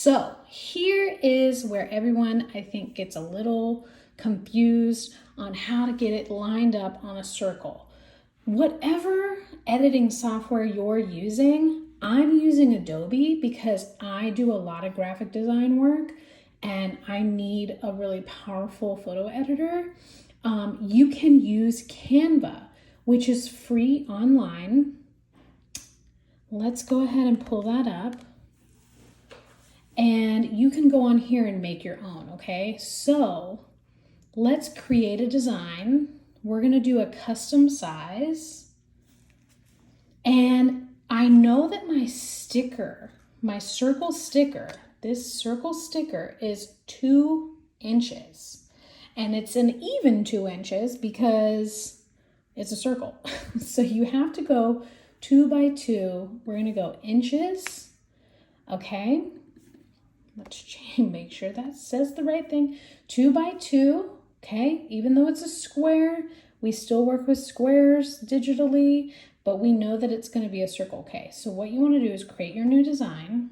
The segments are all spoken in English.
So here is where everyone, I think, gets a little confused on how to get it lined up on a circle. Whatever editing software you're using, I'm using Adobe because I do a lot of graphic design work and I need a really powerful photo editor. You can use Canva, which is free online. Let's go ahead and pull that up. And you can go on here and make your own, okay? So let's create a design. We're gonna do a custom size. And I know that my sticker, my circle sticker, this circle sticker is 2 inches. And it's an even 2 inches because it's a circle. So you have to go 2 by 2. We're gonna go inches, okay? Let's make sure that says the right thing. 2 by 2, okay? Even though it's a square, we still work with squares digitally, but we know that it's going to be a circle. Okay, so what you want to do is create your new design.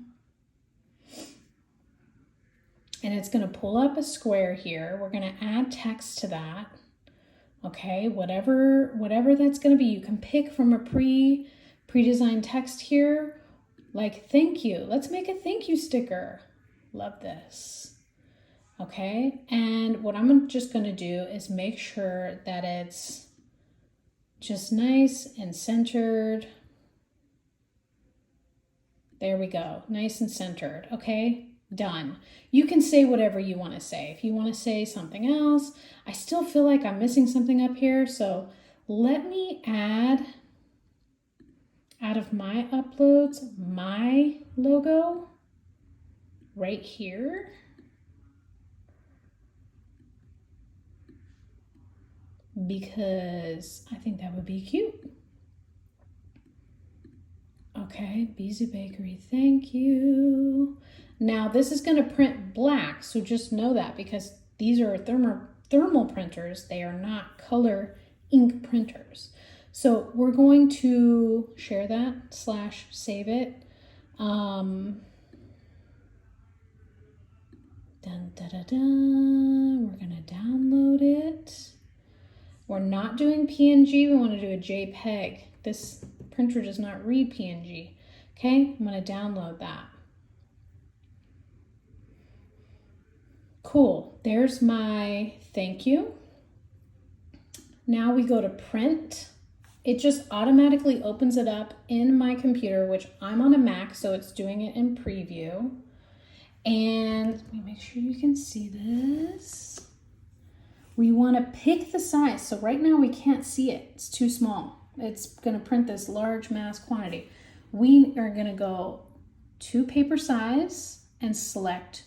And it's going to pull up a square here. We're going to add text to that. Okay, whatever that's going to be. You can pick from a pre-designed text here, like thank you. Let's make a thank you sticker. Love this. Okay, and what I'm just going to do is make sure that it's just nice and centered. There we go, nice and centered. Okay, done. You can say whatever you want to say. If you want to say something else, I still feel like I'm missing something up here, so let me add out of my uploads my logo right here. Because I think that would be cute. Okay, Beezy Bakery, thank you. Now this is gonna print black, so just know that because these are thermal printers, they are not color ink printers. So we're going to share that / save it. We're gonna download it. We're not doing PNG, we want to do a JPEG. This printer does not read PNG. Okay, I'm going to download that. Cool, there's my thank you. Now we go to print. It just automatically opens it up in my computer, which I'm on a Mac, so it's doing it in preview. And let me make sure you can see this. We want to pick the size. So right now we can't see it. It's too small. It's going to print this large mass quantity. We are going to go to paper size and select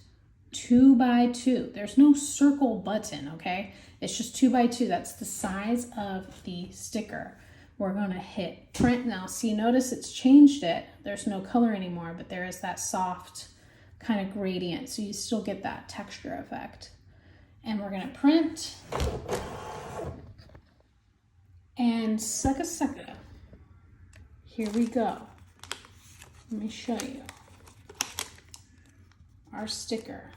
2 by 2. There's no circle button, okay? It's just 2 by 2. That's the size of the sticker. We're going to hit print now. See, notice it's changed it. There's no color anymore, but there is that soft kind of gradient. So you still get that texture effect. And we're gonna print and sucka. Here we go. Let me show you our sticker.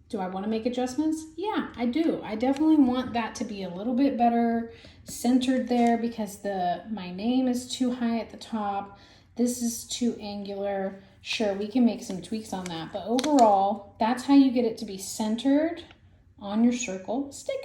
Do I want to make adjustments? Yeah, I do. I definitely want that to be a little bit better centered there because my name is too high at the top. This is too angular. Sure, we can make some tweaks on that, but overall, that's how you get it to be centered on your circle sticker.